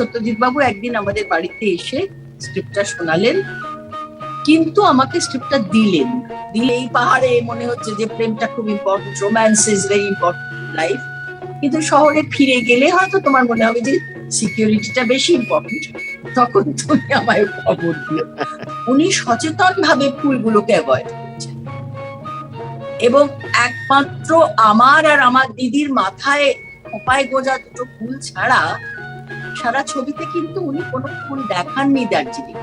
সত্যজিৎ বাবু একদিন আমাদের বাড়িতে এসে স্ক্রিপ্টটা শোনালেন, কিন্তু আমাকে স্ক্রিপ্টটা দিলেন। এই পাহাড়ে মনে হচ্ছে যে প্রেমটা খুব important, romance is very important life, কিন্তু শহরে ফিরে গেলে হয়তো তোমার মনে হবে যে সিকিউরিটিটা বেশি ইম্পর্টেন্ট, তখন তুমি আমায় খবর দিও। উনি সচেতন ভাবে ফুলগুলোকে অ্যাভয়েড করছেন, এবং একমাত্র আমার আর আমার দিদির মাথায় খোপায় গোজা দুটো ফুল ছাড়া সারা ছবিতে কিন্তু উনি কোনো ফুল দেখাননি দার্জিলিং।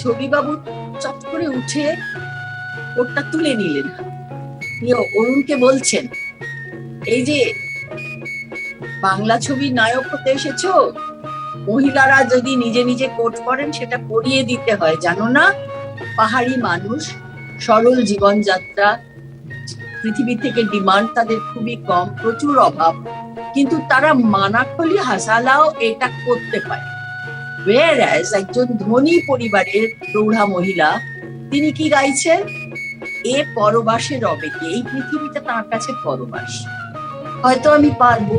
ছবিবাবু চট করে উঠে ওটা তুলে নিলেন, অরুণকে বলছেন, এই যে বাংলা ছবির নায়ক হতে এসেছো, মহিলারা যদি নিজে নিজে কোট করেন সেটা পরিয়ে দিতে হয়, জানো না? পাহাড়ি মানুষ, সরল জীবনযাত্রা, পৃথিবী থেকে ডিমান্ড তাদের খুবই কম, প্রচুর অভাব, কিন্তু তারা মানাকলি হাসালাও এটা করতে পারে। whereas একজন ধনী পরিবারের প্রৌঢ়া মহিলা, তিনি কি গাইছেন? এ পরবাসে রবে কে, এই পৃথিবীটা তার কাছে পরবাস। হয়তো আমি পারবো,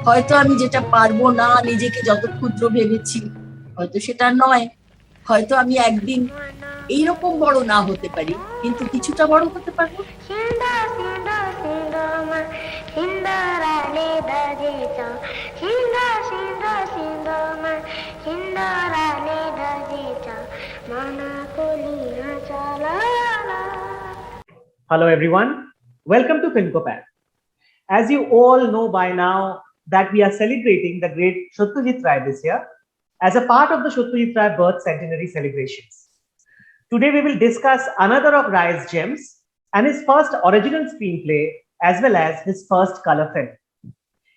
হয়তো আমি যেটা পারবো না নিজেকে যত ক্ষুদ্র ভেবেছি হয়তো সেটা নয়, হয়তো আমি একদিন এইরকম বড় না হতে পারি, কিন্তু কিছুটা বড় হতে পারবো। Hello everyone, welcome to Filmcopat. As you all know by now that we are celebrating the great Satyajit Ray this year as a part of the Satyajit Ray birth centenary celebrations. Today we will discuss another of Ray's gems and his first original screenplay as well as his first color film.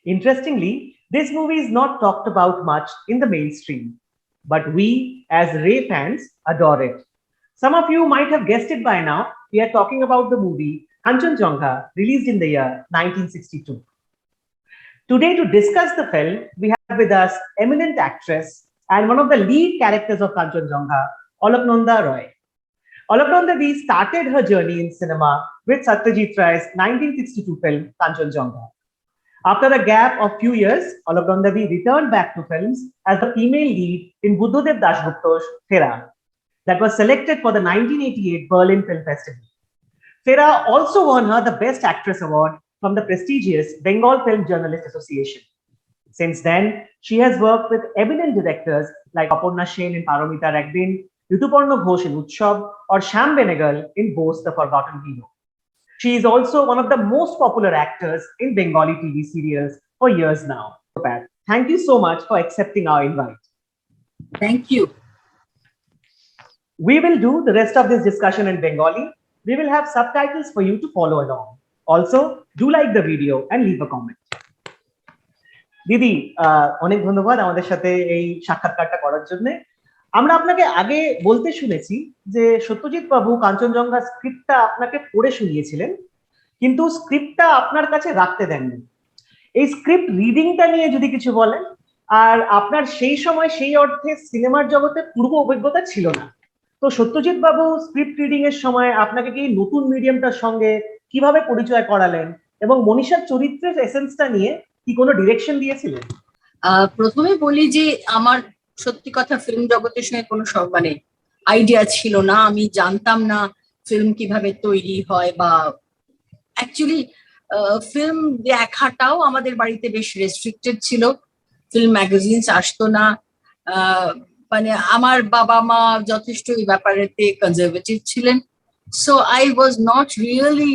Interestingly, this movie is not talked about much in the mainstream, but we as Ray fans adore it. Some of you might have guessed it by now. We are talking about the movie Kanchenjunga, released in the year 1962. Today, to discuss the film, we have with us eminent actress and one of the lead characters of Kanchenjunga, Alaknanda Roy. Alaknanda Roy started her journey in cinema with Satyajit Ray's 1962 film Kanchenjunga. After a gap of few years, Alaknanda Roy returned back to films as the female lead in Buddhadev Dasgupta's Fera, that was selected for the 1988 Berlin Film Festival. Fera also won her the Best Actress Award from the prestigious Bengal Film Journalists Association. Since then, she has worked with eminent directors like Aparna Sen in Paramita Ekdin, Rituparna Ghosh in Utsav, or Shyam Benegal in Bose the Forgotten Hero. She is also one of the most popular actors in Bengali TV serials for years now. Pat, thank you so much for accepting our invite. Thank you. We will do the rest of this discussion in Bengali. We will have subtitles for you to follow along. Also, do like the video and leave a comment. দিদি, অনেক ধন্যবাদ আমাদের সাথে এই সাক্ষাৎকারটা করার জন্য। আমরা আপনাকে আগে বলতে শুনেছি যে সত্যজিৎ বাবু কাঞ্চনজঙ্ঘা স্ক্রিপ্টটা আপনাকে পড়ে শুনিয়েছিলেন, কিন্তু স্ক্রিপ্টটা আপনার কাছে রাখতে দেননি। এই স্ক্রিপ্ট রিডিংটা নিয়ে যদি কিছু বলেন, আর আপনার সেই সময় সেই অর্থে সিনেমার জগতে পূর্ব অভিজ্ঞতা ছিল না, তো সত্যজিৎ বাবু স্ক্রিপ্ট রিডিং এর সময় আপনাকে কি নতুন মিডিয়ামটার সঙ্গে কিভাবে পরিচয় করালেন, এবং মনীষার চরিত্রের এসেন্সটা নিয়ে কি কোনো ডিরেকশন দিয়েছিলেন? প্রথমে বলি যে আমার সত্যি কথা ফিল্ম জগতের সঙ্গে কোনো মানে আইডিয়া ছিল না, আমি জানতাম না ফিল্ম কিভাবে তৈরি হয়, বা অ্যাকচুয়ালি ফিল্ম দেখাটাও আমাদের বাড়িতে বেশ রেস্ট্রিক্টেড ছিল। ফিল্ম ম্যাগাজিনস আসতো না, মানে আমার বাবা মা যথেষ্ট এই ব্যাপারেতে কনজারভেটিভ ছিলেন, so I was not really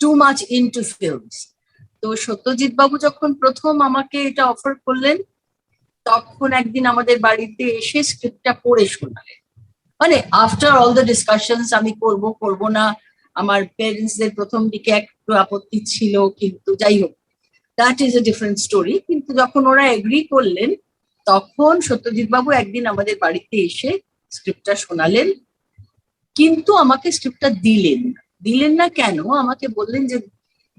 too much into films. তো সত্যজিৎ বাবু যখন প্রথম আমাকে এটা অফার করলেন, তখন একদিন আমাদের বাড়িতে এসে স্ক্রিপ্টটা পড়ে শোনালেন। মানে আফটার অল দ্য ডিসকাশনস, আমি করব না, আমার প্যারেন্টসদের প্রথম দিকে একটু আপত্তি ছিল, কিন্তু যাই হোক, that is a different story. কিন্তু যখন ওরা এগ্রি করলেন, তখন সত্যজিৎ বাবু একদিন আমাদের বাড়িতে এসে স্ক্রিপ্টটা শোনালেন, কিন্তু আমাকে স্ক্রিপ্টটা দিলেন না কেন, আমাকে বললেন যে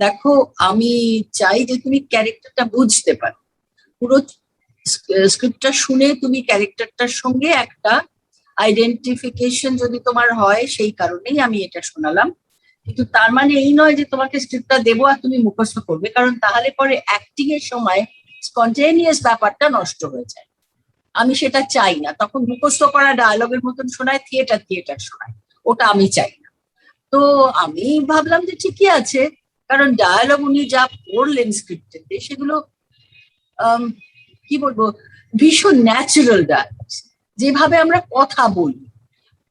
দেখো, আমি চাই যে তুমি ক্যারেক্টারটা বুঝতে পারো, পুরো স্ক্রিপ্টটা শুনে তুমি ক্যারেক্টারটার সঙ্গে একটা আইডেন্টিফিকেশন যদি তোমার হয়, সেই কারণেই আমি এটা শোনালাম। কিন্তু তার মানে এই নয় যে তোমাকে স্ক্রিপ্টটা দেবো আর তুমি মুখস্থ করবে, কারণ তাহলে পরে অ্যাক্টিং এর সময় স্পন্টেনিয়াস ব্যাপারটা নষ্ট হয়ে যায়। আমি সেটা চাই না। তখন মুখস্থ করা ডায়ালগের মতন শোনায়, থিয়েটার শোনায়, ওটা আমি চাই না। তো আমি ভাবলাম যে ঠিকই আছে, কারণ ডায়ালগ উনি যা পড়লেন স্ক্রিপ্টেতে সেগুলো কি বলবো, ভীষণ ন্যাচারাল ডায়ালগ, যেভাবে আমরা কথা বলি।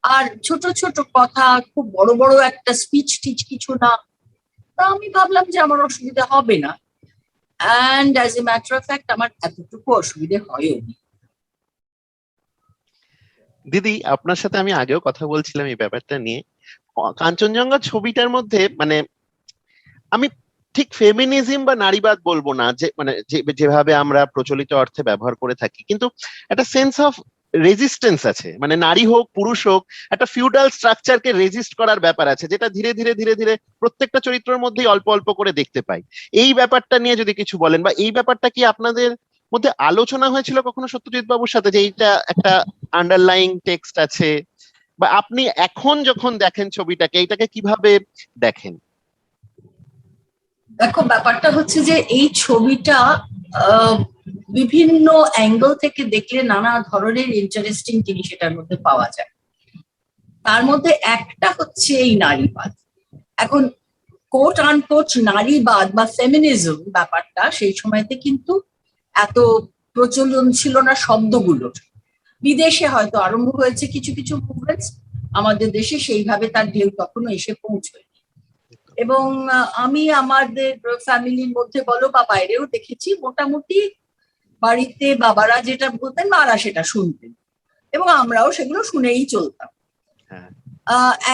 আর ছোট ছোট কথা, খুব বড় বড় একটা স্পিচ টিচ কিছু না। তা আমি ভাবলাম যে আমার অসুবিধা হবে না, and as a matter of fact আমার এতটুকু অসুবিধে হয়নি। দিদি, আপনার সাথে আমি আগেও কথা বলছিলাম এই ব্যাপারটা নিয়ে। কাঞ্চনজঙ্ঘা ছবিটার মধ্যে মানে আমি ঠিক ফেমিনিজম বা নারীবাদ বলবো না, যে মানে যেভাবে আমরা প্রচলিত অর্থে ব্যবহার করে থাকি, কিন্তু একটা সেন্স অফ রেজিস্ট্যান্স আছে। মানে নারী হোক পুরুষ হোক, একটা ফিউডাল স্ট্রাকচারকে রেজিস্ট করার ব্যাপার আছে, যেটা ধীরে ধীরে ধীরে ধীরে প্রত্যেকটা চরিত্রের মধ্যেই অল্প অল্প করে দেখতে পাই। এই ব্যাপারটা নিয়ে যদি কিছু বলেন, বা এই ব্যাপারটা কি আপনাদের মধ্যে আলোচনা হয়েছিল কখনো সত্যজিৎ বাবুর সাথে, যে এইটা একটা আন্ডারলাইং টেক্সট আছে, বা আপনি এখন যখন দেখেন ছবিটাকে এইটাকে কিভাবে দেখেন? দেখো, ব্যাপারটা হচ্ছে যে এই ছবিটা বিভিন্ন অ্যাঙ্গেল থেকে দেখলে নানা ধরনের ইন্টারেস্টিং জিনিস এটার মধ্যে পাওয়া যায়। তার মধ্যে একটা হচ্ছে এই নারীবাদ। এখন কোট আনকোট নারীবাদ বা ফেমিনিজম ব্যাপারটা সেই সময়তে কিন্তু এত প্রচলন ছিল না শব্দগুলোর। বিদেশে হয়তো আরম্ভ হয়েছে কিছু কিছু মুভমেন্টস, আমাদের দেশে সেইভাবে তার ঢেউ তখনও এসে পৌঁছয়। এবং আমি আমাদের ফ্যামিলির মধ্যে বলো বা বাইরেও দেখেছি, মোটামুটি বাড়িতে বাবারা যেটা বলতেন মারা সেটা শুনতেন, এবং আমরাও সেগুলো শুনেই চলতাম।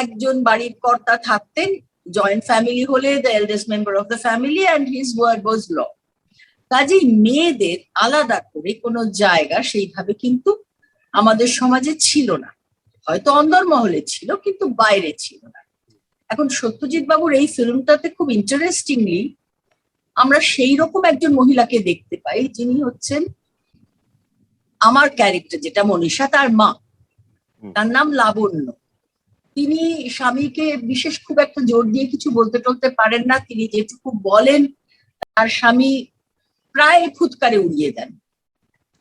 একজন বাড়ির কর্তা থাকতেন, জয়েন্ট ফ্যামিলি হলে the eldest member of the family and his word was law. কাজেই মেয়েদের আলাদা করে কোনো জায়গা সেইভাবে কিন্তু আমাদের সমাজে ছিল না। হয়তো অন্দরমহলে ছিল, কিন্তু বাইরে ছিল না। এখন সত্যজিৎ বাবুর এই ফিল্মটাতে খুব ইন্টারেস্টিংলি আমরা সেই রকম একজন মহিলাকে দেখতে পাই, যিনি হচ্ছেন আমার ক্যারেক্টার যেটা মনীষা, তার মা। তার নাম লাবণ্য। তিনি স্বামীকে বিশেষ খুব একটা জোর দিয়ে কিছু বলতে টলতে পারেন না। তিনি যেটুকু বলেন তার স্বামী প্রায় ফুৎকারে উড়িয়ে দেন।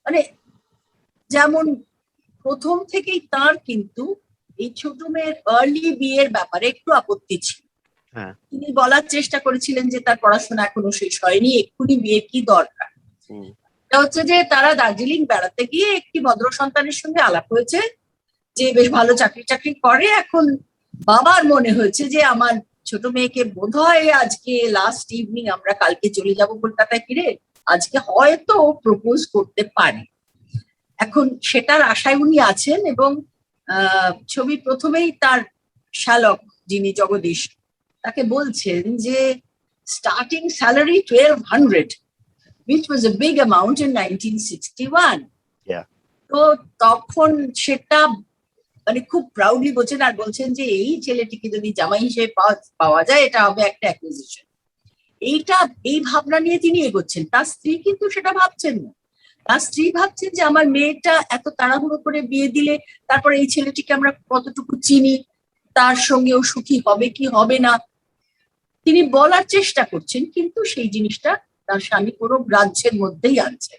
মানে যেমন প্রথম থেকেই তার কিন্তু এই ছোট মেয়ের আর্লি বিয়ের ব্যাপারে একটু আপত্তি ছিল। তিনি বলার চেষ্টা করেছিলেন যে তার পড়াশোনা এখনো শেষ হয়নি, এক্ষুনি বিয়ের কি দরকার। এটা হচ্ছে যে তারা দার্জিলিং বেড়াতে গিয়ে একটি ভদ্র সন্তানের সঙ্গে আলাপ হয়েছে, যে বেশ ভালো চাকরি করে। এখন বাবার মনে হয়েছে যে আমার ছোট মেয়েকে বোধহয় আজকে লাস্ট ইভিনিং, আমরা কালকে চলে যাব কলকাতায় ফিরে, আজকে হয়তো প্রপোজ করতে পারে। এখন সেটার আশায় উনি আছেন, এবং ছবি প্রথমেই তার শ্যালক যিনি জগদীশ, তাকে বলছেন যে starting salary 1200, which was a big amount in 1961. তো তখন সেটা মানে খুব প্রাউডলি বলছেন, আর বলছেন যে এই ছেলেটিকে যদি জামাই হিসেবে পাওয়া যায় এটা হবে একটা অ্যাকুইজিশন। এই ভাবনা নিয়ে তিনি এগোচ্ছেন। তার স্ত্রী কিন্তু সেটা ভাবছেন না। তার স্ত্রী ভাবছেন যে আমার মেয়েটা এত তাড়াহুড়ো করে বিয়ে দিলে তারপর এই ছেলেটিকে আমরা কতটুকু চিনি, তার সঙ্গেও সুখী হবে কি হবে না। তিনি বলার চেষ্টা করছেন, কিন্তু সেই জিনিসটা তার স্বামী কোনো গ্রাহ্যের মধ্যেই আনছে।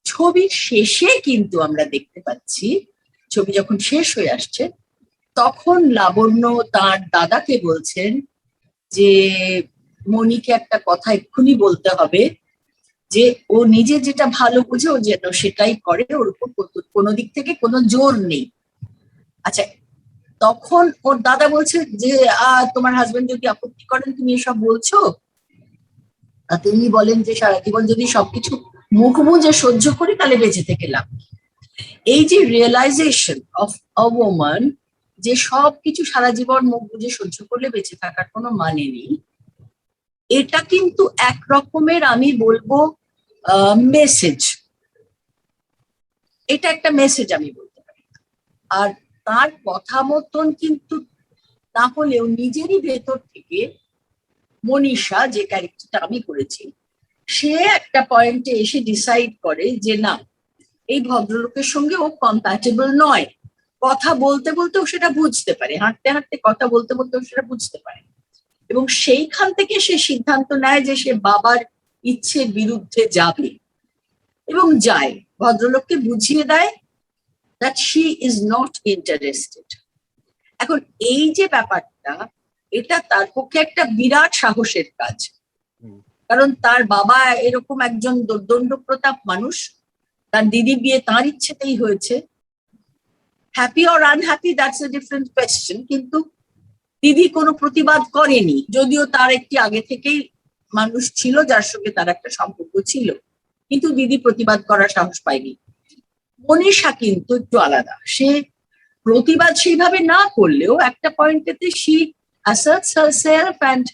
ছবির শেষে কিন্তু আমরা দেখতে পাচ্ছি, ছবি যখন শেষ হয়ে আসছে তখন লাবণ্য তার দাদাকে বলছেন যে মনিকে একটা কথা এক্ষুনি বলতে হবে, যে ও নিজে যেটা ভালো বুঝে ও যেন সেটাই করে, ওর উপর কোনো দিক থেকে কোনো জোর নেই। আচ্ছা, তখন ওর দাদা বলছে যে তোমার হাজবেন্ড যদি আপত্তি করেন তুমি এসব বলছো। তিনি বলেন যে সারা জীবন যদি সবকিছু মুখ বুঝে সহ্য করি তাহলে বেঁচে থেকে লাভ। এই যে রিয়েলাইজেশন অফ আ ওম্যান, যে সবকিছু সারা জীবন মুখ বুঝে সহ্য করলে বেঁচে থাকার কোনো মানে নেই, এটা কিন্তু এক রকমের আমি বলবো মেসেজ। এটা একটা মেসেজ আমি বলতে পারি। আর তার কথা মতন কিন্তু তাহলেও নিজেরই ভেতর থেকে মনীষা, যে ক্যারেক্টারটা আমি করেছি, সে একটা পয়েন্টে এসে ডিসাইড করে যে না, এই ভদ্রলোকের সঙ্গে ও কম্প্যাটেবল নয়। কথা বলতে বলতেও সেটা বুঝতে পারে, হাঁটতে হাঁটতে কথা বলতে বলতেও সেটা বুঝতে পারে, এবং সেইখান থেকে সে সিদ্ধান্ত নেয় যে সে বাবার ইচ্ছের বিরুদ্ধে যাবে। এবং যায়, ভদ্রলোককে বুঝিয়ে দেয় that she is not interested. এখন এই যে ব্যাপারটা, এটা তার পক্ষে একটা বিরাট সাহসের কাজ, কারণ তার বাবা এরকম একজন দুর্দণ্ড প্রতাপ মানুষ, তার দিদি বিয়ে তার ইচ্ছেতেই হয়েছে। Happy or unhappy that's a different question, কিন্তু দিদি কোনো প্রতিবাদ করেনি, যদিও তার একটি আগে থেকেই মানুষ ছিল যার সঙ্গে তার একটা সম্পর্ক ছিল, কিন্তু দিদি প্রতিবাদ করার সাহস পায়নি। মনীষা কিন্তু একটু আলাদা, সে প্রতিবাদ সেইভাবে না করলেও একটা পয়েন্টেতে শি asserts herself and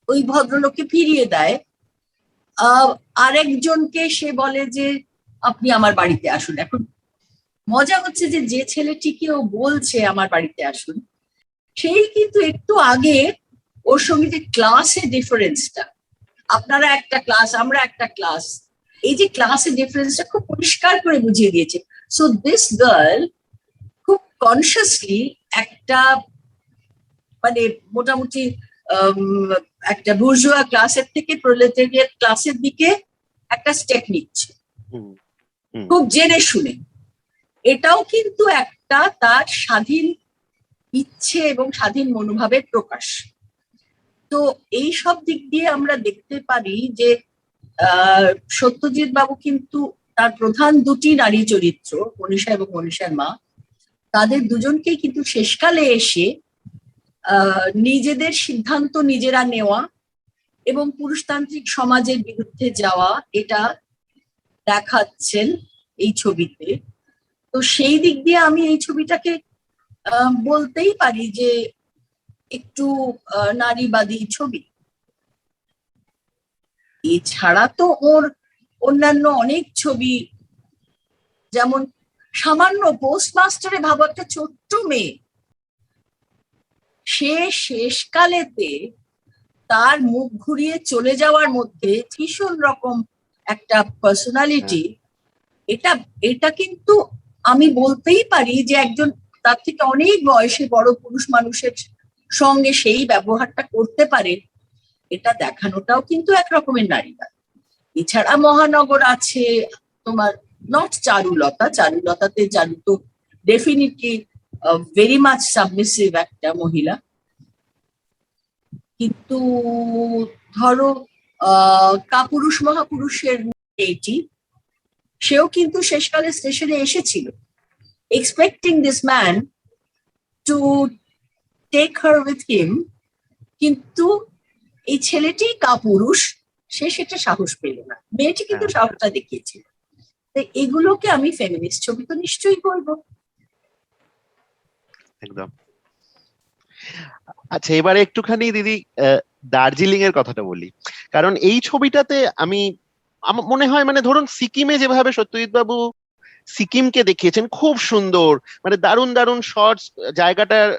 ওই ভদ্রলোককে ফিরিয়ে দেয়। আরেকজনকে সে বলে যে আপনি আমার বাড়িতে আসুন। এখন মজা হচ্ছে যে যে ছেলেটিকে ও বলছে আমার বাড়িতে আসুন, সেই কিন্তু একটু আগে ওর সঙ্গে যে ক্লাসের ডিফারেন্সটা, আপনারা একটা ক্লাস আমরা একটা ক্লাস, এই যে ক্লাসের ডিফারেন্সটা খুব পরিষ্কার করে বুঝিয়ে দিয়েছে। সো দিস গার্ল খুব কনসিয়াসলি একটা মানে মোটামুটি একটা বুর্জোয়া ক্লাসের থেকে প্রলেটারিয়েট ক্লাসের দিকে একটা স্টেপ নিচ্ছে, খুব জেনে শুনে। এটাও কিন্তু একটা তার স্বাধীন ইচ্ছে এবং স্বাধীন মনোভাবের প্রকাশ। তো এই সব দিক দিয়ে আমরা দেখতে পারি যে সত্যজিৎ বাবু কিন্তু তার প্রধান দুটি নারী চরিত্র, মনীষা এবং মনীষার মা, তাদের দুজনকেই কিন্তু শেষকালে এসে নিজেদের সিদ্ধান্ত নিজেরা নেওয়া এবং পুরুষতান্ত্রিক সমাজের বিরুদ্ধে যাওয়া, এটা দেখাচ্ছেন এই ছবিতে। তো সেই দিক দিয়ে আমি এই ছবিটাকে বলতেই পারি যে একটু নারীবাদী ছবি। এছাড়া তো ওর অন্যান্য অনেক ছবি, যেমন সামান্য পোস্টমাস্টারে ভাবো একটা ছোট্ট মেয়ে, সে শেষকালেতে তার মুখ ঘুরিয়ে চলে যাওয়ার মধ্যে ভীষণ রকম একটা পার্সোনালিটি, এটা কিন্তু আমি বলতেই পারি যে একজন তার থেকে অনেক বয়সে বড় পুরুষ মানুষের সঙ্গে সেই ব্যবহারটা করতে পারে, এটা দেখানোটাও কিন্তু একরকমের নারীবাদ। এছাড়া মহানগর আছে তোমার, নট চারুলতা, চারুলতাতে চারু তো ডেফিনেটলি ভেরি মাচ সাবমিসিভ একটা মহিলা, কিন্তু ধরো কাপুরুষ মহাপুরুষের এটি, সেও কিন্তু শেষকালে স্টেশনে এসেছিল expecting this man to take her with him, কিন্তু এই ছেলেটি কাপুরুষ, সে সেটা সাহস পেল না, মেয়েটি কিন্তু সাহসটা দেখিয়েছিল। তো এগুলোকে আমি ফেমিনিস্ট ছবি তো নিশ্চয়ই বলবো। একদম। আচ্ছা, এবারে একটুখানি দিদি দার্জিলিং এর কথাটা বলি, কারণ এই ছবিটাতে আমার মনে হয় মানে ধরুন সিকিমে যেভাবে সত্যজিৎ বাবু সিকিমকে দেখিয়েছেন খুব সুন্দর, মানে দারুণ দারুণ শর্টস, জায়গাটার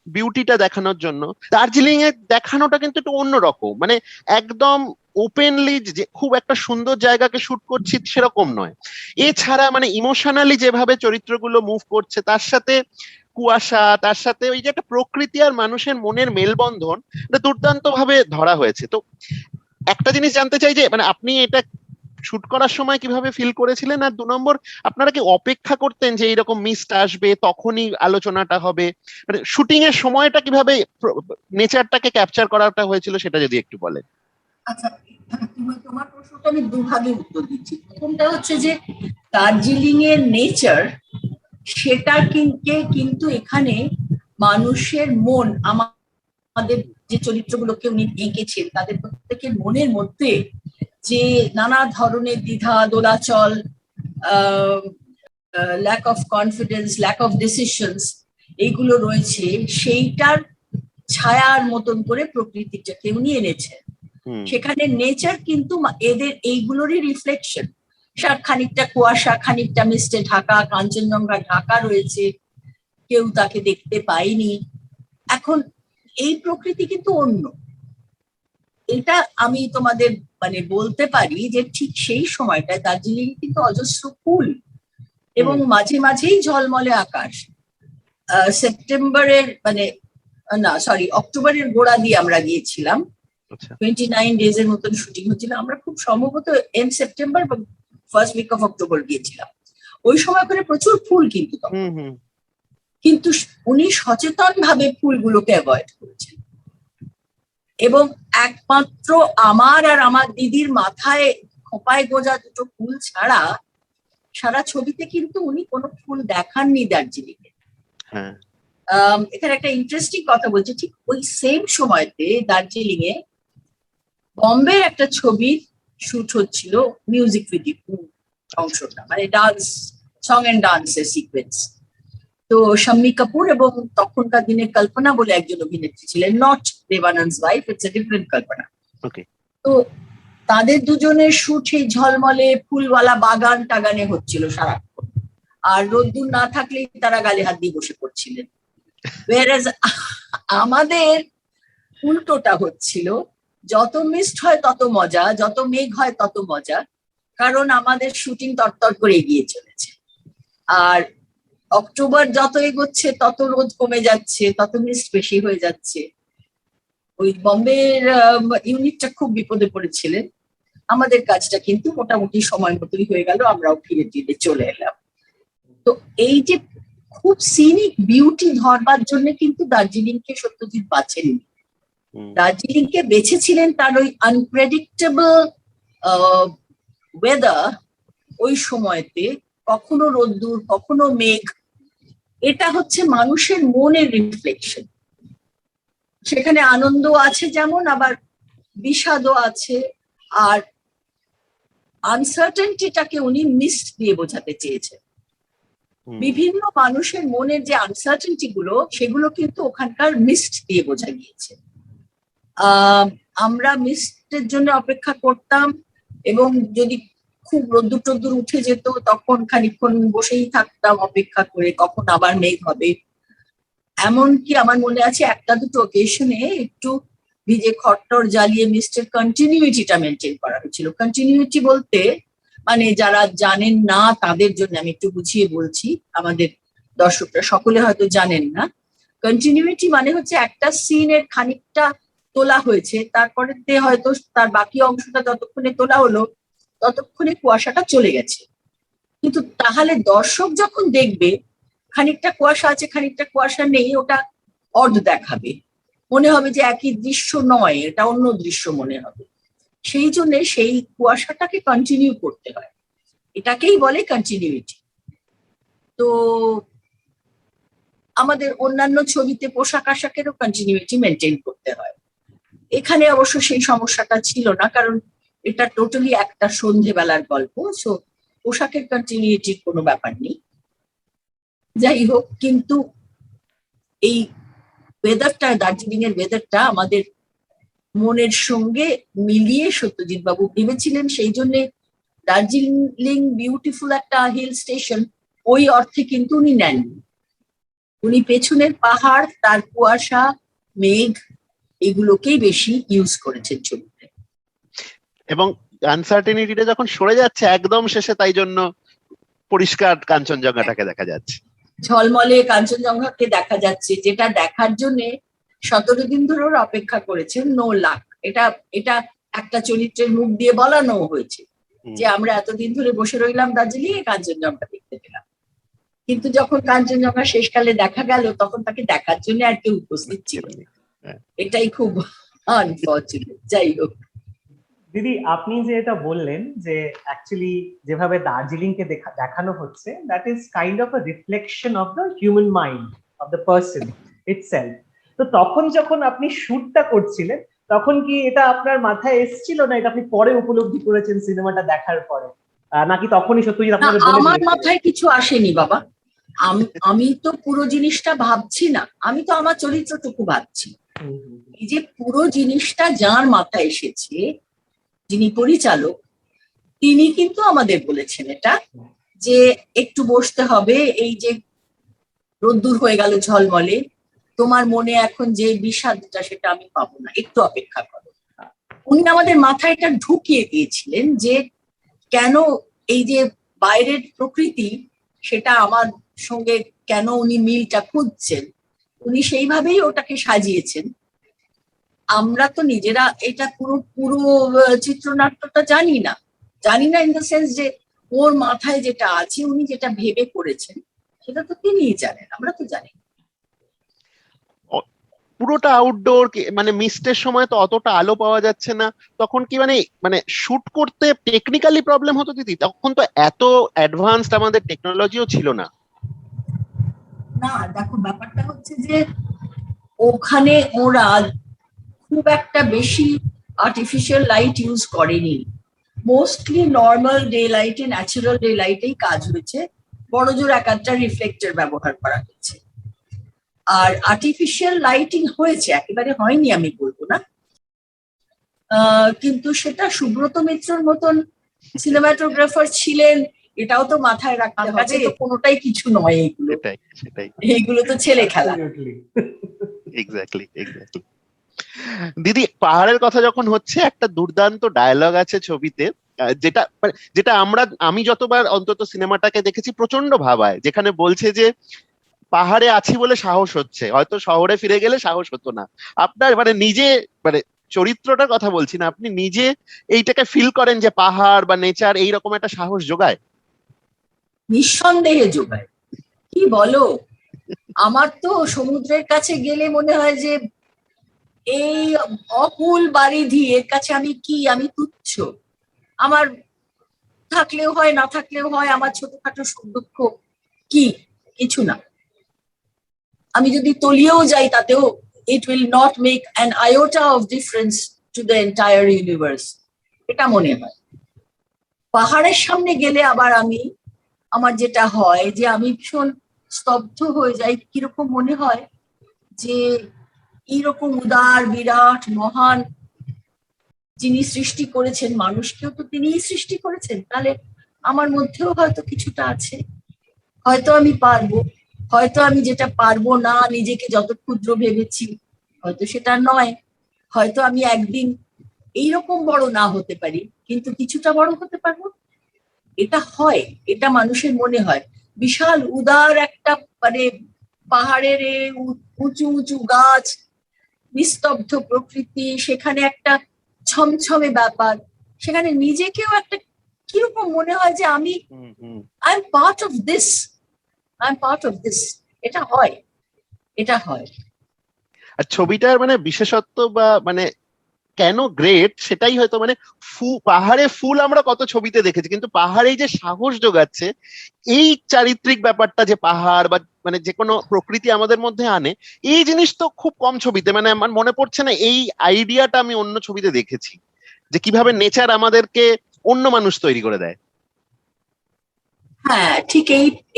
বিউটিটা দেখানোর জন্য, দার্জিলিং এ দেখানোটা কিন্তু একটু অন্যরকম, মানে একদম ওপেনলি যে খুব একটা সুন্দর জায়গাকে শুট করছি সেরকম নয়। এছাড়া মানে ইমোশনালি যেভাবে চরিত্রগুলো মুভ করছে, তার সাথে কুয়াশা, তার সাথে ওই যে একটা প্রকৃতি আর মানুষের মনের মেলবন্ধন, এটা দুর্দান্ত ভাবে ধরা হয়েছে। তো একটা জিনিস জানতে চাই যে মানে আপনি এটা শুট করার সময় কিভাবে ফিল করেছিলেন, আর 2 নম্বর আপনারা কি অপেক্ষা করতেন যে এইরকম মিস্ট আসবে তখনই আলোচনাটা হবে, মানে শুটিং এর সময়টা কিভাবে নেচারটাকে ক্যাপচার করাটা হয়েছিল সেটা যদি একটু বলেন। আচ্ছা, তোমার প্রশ্নটা আমি দুভাগে উত্তর দিচ্ছি। প্রথমটা হচ্ছে যে দার্জিলিং এর নেচার, সেটা কিন্তু এখানে মানুষের মন, আমাদের যে চরিত্রগুলোকে উনি এঁকেছেন তাদের প্রত্যেকের মনের মধ্যে যে নানা ধরনের দ্বিধা দোলাচল, lack of confidence, lack of decisions, এইগুলো রয়েছে, সেইটার ছায়ার মতন করে প্রকৃতিটাকে উনি এনেছেন। সেখানে নেচার কিন্তু এদের এইগুলোরই রিফ্লেকশন। খানিকটা কুয়াশা, খানিকটা মিস্টে ঢাকা, কাঞ্চনজঙ্ঘা ঢাকা রয়েছে, কেউ তাকে দেখতে পায়নি। এখন এই প্রকৃতি কিন্তু অন্য, এটা আমি তোমাদের মানে বলতে পারি যে ঠিক সেই সময়টায় দার্জিলিং কিন্তু অজস্র ফুল এবং মাঝে মাঝেই ঝলমলে আকাশ। সেপ্টেম্বরের মানে না সরি অক্টোবরের গোড়া দিয়ে আমরা গিয়েছিলাম, আচ্ছা 29 ডেজ এর মতন শুটিং হচ্ছিল। আমরা খুব সম্ভবত এন্ড সেপ্টেম্বর বা ফার্স্ট উইক অফ অক্টোবর গিয়েছিলাম। ওই সময় করে প্রচুর ফুল কিন্তু তখন। হুম হুম কিন্তু উনি সচেতন ভাবে ফুলগুলোকে অ্যাভয়েড করেছেন এবং একমাত্র আমার আর আমার দিদির মাথায় খোঁপায় গোজা দুটো ফুল ছাড়া সারা ছবিতে কিন্তু উনি কোনো ফুল দেখাননি দার্জিলিং এ। হ্যাঁ এখানে একটা ইন্টারেস্টিং কথা বলছি, ঠিক ওই সেম সময়তে দার্জিলিং এ বম্বের একটা ছবির শুট হচ্ছিল, মিউজিক ভিডিও অংশটা, মানে ডান্স, সং এন্ড ডান্সের সিকোয়েন্স। তো শাম্মী কাপুর এবং তখনকার দিনে কল্পনা বলে একজন অভিনেত্রী ছিলেন, not Dev Anand's wife, it's a different Kalpana. Okay তো তাদের দুজনের শুট সেই ঝলমলে ফুলওয়ালা বাগান টাগানে হচ্ছিল সারাক্ষণ, আর রোদ্দুর না থাকলেই তারা গালে হাত দিয়ে বসে পড়ছিলেন। Whereas আমাদের উল্টোটা হচ্ছিল, যত মিস্ট হয় তত মজা, যত মেঘ হয় তত মজা, কারণ আমাদের শুটিং তরতর করে এগিয়ে চলেছে। আর অক্টোবর যত এগোচ্ছে তত রোদ কমে যাচ্ছে, তত মিস্ট বেশি হয়ে যাচ্ছে। ওই বম্বের ইউনিটটা খুব বিপদে পড়েছিলেন। আমাদের কাজটা কিন্তু মোটামুটি সময় মতোই হয়ে গেল, আমরাও ফিরে টিরে চলে এলাম। তো এই যে খুব সিনিক বিউটি ধরবার জন্য কিন্তু দার্জিলিংকে সত্যজিৎ বাছেননি। দার্জিলিংকে বেছেছিলেন তার ওই আনপ্রেডিক্টেবল ওয়েদার, ওই সময়তে কখনো রোদ্দুর কখনো মেঘ, এটা হচ্ছে মানুষের মনের রিফ্লেকশন। সেখানে আনন্দ আছে যেমন, আবার বিষাদও আছে, আর আনসার্টেনটিটাকে উনি মিস্ট দিয়ে বোঝাতে চেয়েছেন। বিভিন্ন মানুষের মনের যে আনসার্টেনটি গুলো, সেগুলো কিন্তু ওখানকার মিস্ট দিয়ে বোঝা গিয়েছে। আমরা মিস্টের জন্য অপেক্ষা করতাম, এবং যদি খুব রোদ্দুর টদ্দুর উঠে যেত তখন খানিকক্ষণ বসেই থাকতাম অপেক্ষা করে কখন আবার মেঘ হবে। এমনকি আমার মনে আছে একটা দুটো অকেশনে একটু ভিজে খট্টর জ্বালিয়ে মিস্টের কন্টিনিউইটিটা মেনটেন করা হয়েছিল। কন্টিনিউইটি বলতে মানে যারা জানেন না তাদের জন্য আমি একটু বুঝিয়ে বলছি, আমাদের দর্শকরা সকলে হয়তো জানেন না। কন্টিনিউইটি মানে হচ্ছে একটা সিনের খানিকটা তোলা হয়েছে, তারপরে হয়তো তার বাকি অংশটা যতক্ষণে তোলা হলো ততক্ষণে কুয়াশাটা চলে গেছে, কিন্তু তাহলে দর্শক যখন দেখবে খানিকটা কুয়াশা আছে খানিকটা কুয়াশা নেই, ওটা অড দেখাবে, মনে হবে যে একই দৃশ্য নয়, এটা অন্য দৃশ্য মনে হবে। সেই জন্য সেই কুয়াশাটাকে কন্টিনিউ করতে হয়, এটাকেই বলে কন্টিনিউইটি। তো আমাদের অন্যান্য ছবিতে পোশাক আশাকেরও কন্টিনিউইটি মেনটেন করতে হয়। এখানে অবশ্য সেই সমস্যাটা ছিল না, কারণ এটা টোটালি একটা সন্ধেবেলার গল্প, সো পোশাকের কন্টিনিউইটির কোনো ব্যাপার নেই। যাই হোক, কিন্তু এই ওয়েদারটা, দার্জিলিং এর ওয়েদারটা আমাদের মনের সঙ্গে মিলিয়ে সত্যজিৎ বাবু ভেবেছিলেন, সেই জন্য দার্জিলিং বিউটিফুল একটা হিল স্টেশন ওই অর্থে কিন্তু উনি নেননি। উনি পেছনের পাহাড়, তার কুয়াশা, মেঘ, এগুলোকেই বেশি ইউজ করেছেন ছবিতে। এবং আনসার্টেনিটিটা যখন সরে যাচ্ছে একদম শেষে, তাই জন্য পরিষ্কার কাঞ্চনজঙ্ঘাটাকে দেখা যাচ্ছে, ঝলমলে কাঞ্চনজঙ্ঘাকে দেখা যাচ্ছে, যেটা দেখার জন্য 17 দিন ধরে ওরা অপেক্ষা করেছেন। নো লাক, এটা এটা একটা চরিত্রের মুখ দিয়ে বলানো হয়েছে যে আমরা এতদিন ধরে বসে রইলাম দার্জিলিং এ, কাঞ্চনজঙ্ঘা দেখতে পেলাম, কিন্তু যখন কাঞ্চনজঙ্ঘা শেষকালে দেখা গেল তখন তাকে দেখার জন্য আর কেউ উপস্থিত ছিল না। এটাই খুব আনফরচুনেট। যাই হোক দিদি, আপনি যে এটা বললেন যে অ্যাকচুয়ালি যেভাবে দার্জিলিংকে দেখানো হচ্ছে, that is kind of a reflection of the human mind of the person itself. তো তখন যখন আপনি শুটটা করছিলেন তখন কি এটা আপনার মাথায় এসেছিল, না এটা আপনি পরে উপলব্ধি করেছেন সিনেমাটা দেখার পরে, নাকি তখনই সত্যজিৎ আপনাকে বলে আমার দিয়েছিলেন? মাথায় কিছু আসেনি বাবা, আমি তো পুরো জিনিসটা ভাবছি না, আমি তো আমার চরিত্রটুকু ভাবছি। এই যে পুরো জিনিসটা যার মাথায় এসেছে, যিনি পরিচালক, তিনি কিন্তু আমাদের বলেছেন এটা, যে একটু বসতে হবে, এই যে রোদ্দুর হয়ে গেল ঝলমলে, তোমার মনে এখন যে বিষাদটা সেটা আমি পাবো না, একটু অপেক্ষা করো। উনি আমাদের মাথায় এটা ঢুকিয়ে দিয়েছিলেন যে কেন এই যে বাইরের প্রকৃতি, সেটা আমার সঙ্গে কেন উনি মিলটা খুঁজছেন, উনি সেইভাবেই ওটাকে সাজিয়েছেন। আমরা তো নিজেরা এটা পুরো পুরো চিত্রনাট্যটা জানি না ইন দ্য সেন্স যে ওর মাথায় যেটা আছে, উনি যেটা ভেবে করেছেন সেটা তো তিনিই জানেন, আমরা তো জানি না। পুরোটা আউটডোর, মানে মিস্টের সময় তো অতটা আলো পাওয়া যাচ্ছে না, তখন কি মানে মানে শুট করতে টেকনিক্যালি প্রবলেম হতো দিদি? তখন তো এত অ্যাডভান্সড আমাদের টেকনোলজিও ছিল না। না দেখো, ব্যাপারটা হচ্ছে যে ওখানে ওরা খুব একটা বেশি আর্টিফিশিয়াল লাইট ইউজ করেনি, মোস্টলি নর্মাল ডে লাইটে, ন্যাচারাল ডে লাইটেই কাজ হয়েছে, বড় জোর এক একটা রিফ্লেক্টর ব্যবহার করা হয়েছে। আর আর্টিফিশিয়াল লাইটিং হয়েছে, একেবারে হয়নি আমি বলবো না, কিন্তু সেটা সুব্রত মিত্রর মতন সিনেমাটোগ্রাফার ছিলেন, এটাও তো মাথায় রাখতে হবে। তো কোনোটাই কিছু নয় এইগুলো, সেটাই সেটাই এইগুলো তো ছেলে খেলা। Exactly exactly. দিদি, পাহাড়ের কথা যখন হচ্ছে, একটা দুর্দান্ত ডায়লগ আছে ছবিতে, যেটা আমি যতবার অন্তত সিনেমাটাকে দেখেছি প্রচন্ড ভাবায়, যেখানে বলছে যে পাহাড়ে আছি বলে সাহস হচ্ছে, হয়তো শহরে ফিরে গেলে সাহস হতো না। আপনার মানে নিজে, মানে চরিত্রটার কথা বলছি না, আপনি নিজে এইটাকে ফিল করেন যে পাহাড় বা নেচার এইরকম একটা সাহস যোগায়? নিঃসন্দেহে যোগায়, কি বলো, আমার তো সমুদ্রের কাছে গেলে মনে হয় যে এই অকুল বারিধি, এর কাছে আমি তুচ্ছ, আমার থাকলেও হয় না থাকলেও হয়, আমার ছোটখাটো সুখ দুঃখ কি, কিছু না। আমি যদি তলিয়েও যাই তাতেও it will not make an iota of difference to the entire universe, এটা মনে হয়। পাহাড়ের সামনে গেলে আবার আমার যেটা হয় যে আমি ভীষণ স্তব্ধ হয়ে যাই, কিরকম মনে হয় যে এইরকম উদার বিরাট মহান যিনি সৃষ্টি করেছেন, মানুষকেও তো তিনিই সৃষ্টি করেছেন, তাহলে আমার মধ্যেও হয়তো কিছুটা আছে, হয়তো আমি পারবো, হয়তো আমি যেটা পারবো না, নিজেকে যত ক্ষুদ্র ভেবেছি হয়তো সেটা নয়, হয়তো আমি একদিন এইরকম বড় না হতে পারি, কিন্তু কিছুটা বড় হতে পারবো। এটা হয়, এটা মানুষের মনে হয়। বিশাল উদার একটা মানে পাহাড়ের উঁচু উঁচু গাছ, নিস্তব্ধ প্রকৃতি, সেখানে একটা ছমছমে ব্যাপার, সেখানে নিজেকেও একটা কিরকম মনে হয় যে I am part of this, এটা হয়, এটা হয়। আর ছবিটার মানে বিশেষত্ব বা মানে কেন গ্রেট, সেটাই হয়তো মানে পাহাড়ে ফুল আমরা কত ছবিতে দেখেছি, কিন্তু পাহাড়ে যে সাহস যোগাচ্ছে, এই চারিত্রিক ব্যাপারটা যে পাহাড় বা মানে যে কোনো প্রকৃতি আমাদের মধ্যে আনে, এই জিনিস তো খুব কম ছবিতে, মানে আমার মনে পড়ছে না এই আইডিয়াটা আমি অন্য ছবিতে দেখেছি, যে কিভাবে নেচার আমাদেরকে অন্য মানুষ তৈরি করে দেয়। হ্যাঁ ঠিক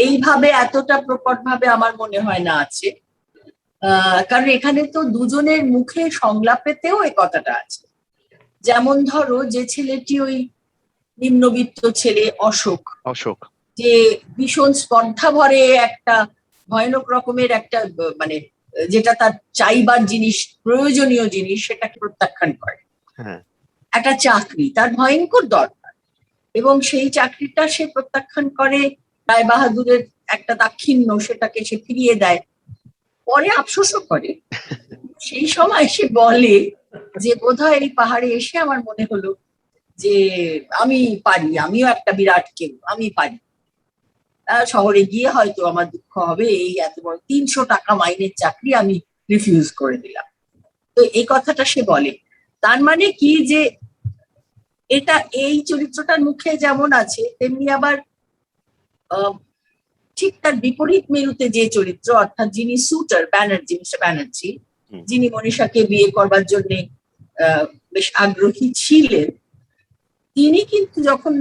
এইভাবে এতটা প্রকট ভাবে আমার মনে হয় না আছে, কারণ এখানে তো দুজনের মুখে সংলাপেতেও এই কথাটা আছে। যেমন ধরো যে ছেলেটি ওই নিম্নবিত্ত ছেলে অশোক, অশোক যে ভীষণ স্পর্ধা ভরে একটা ভয়ানক রকমের একটা মানে যেটা তার চাইবার জিনিস, প্রয়োজনীয় জিনিস, সেটাকে প্রত্যাখ্যান করে। হ্যাঁ, একটা চাকরি তার ভয়ঙ্কর দরকার, এবং সেই চাকরিটা সে প্রত্যাখ্যান করে, রায় বাহাদুরের একটা দাক্ষিণ্য, সেটাকে সে ফিরিয়ে দেয়, পরে আফসোসও করে। সেই সময় সে বলে যে বোধহয় এই পাহাড়ে এসে আমার মনে হলো যে আমি পারি, আমিও একটা বিরাট কেউ, আমি পারি। শহরে গিয়ে হয়তো আমার দুঃখ হবে, এই এত বড় 300 টাকা মাইনের চাকরি আমি রিফিউজ করে দিলাম। তো এই কথাটা সে বলে, তার মানে কি যে এটা এই চরিত্রটার মুখে যেমন আছে, তেমনি আবার ঠিক তার বিপরীত মেরুতে যে চরিত্র, অর্থাৎ যিনি সুটার, ব্যানার্জি, যিনি মনীষাকে বিয়ে করবার জন্য বেশ আগ্রহী ছিলেন, তিনি কিন্তু যখন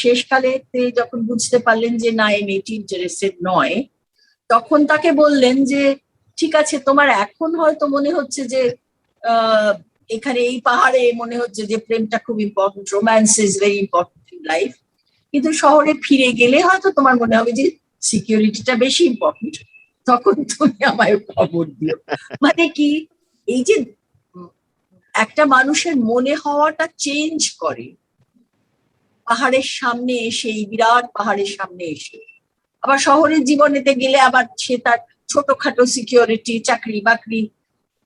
শেষকালে যখন বুঝতে পারলেন যে না, এই মেয়েটি ইন্টারেস্টেড নয়, তখন তাকে বললেন যে ঠিক আছে, তোমার এখন হয়তো মনে হচ্ছে যে এখানে এই পাহাড়ে মনে হচ্ছে যে প্রেমটা খুব important, romance is very important in life, কিন্তু শহরে ফিরে গেলে হয়তো তোমার মনে হবে যে সিকিউরিটিটা বেশি ইম্পর্টেন্ট, তখন তুমি আমায় খবর দিও। মানে কি, এই যে একটা মানুষের মনে হওয়াটা চেঞ্জ করে পাহাড়ের সামনে এসে, এই বিরাট পাহাড়ের সামনে এসে, আবার শহরের জীবনেতে গেলে আবার সে তার ছোটখাটো সিকিউরিটি, চাকরি বাকরি,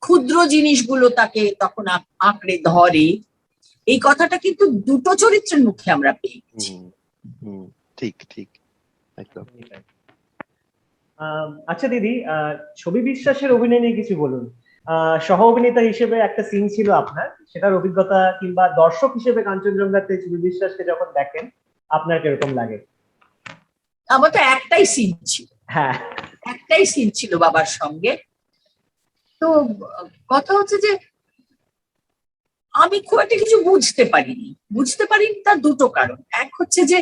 ক্ষুদ্র জিনিসগুলো তাকে তখন আঁকড়ে ধরে, এই কথাটা কিন্তু দুটো চরিত্রের মুখে আমরা পেয়েছি। ঠিক ঠিক একদম। আচ্ছা দিদি, ছবি বিশ্বাসের অভিনয় নিয়ে কিছু বলুন। সহ অভিনেতা হিসেবে একটা সিন ছিল আপনার, সেটার অভিজ্ঞতা, কিংবা দর্শক হিসেবে কাঞ্চনজঙ্ঘাতে ছবি বিশ্বাসকে যখন দেখেন আপনার কিরকম লাগে? আমার তো একটাই সিন ছিল, হ্যাঁ, একটাই সিন ছিল বাবার সঙ্গে। তো কথা হচ্ছে যে আমি খুব একটা কিছু বুঝতে পারিনি তার দুটো কারণ। এক হচ্ছে যে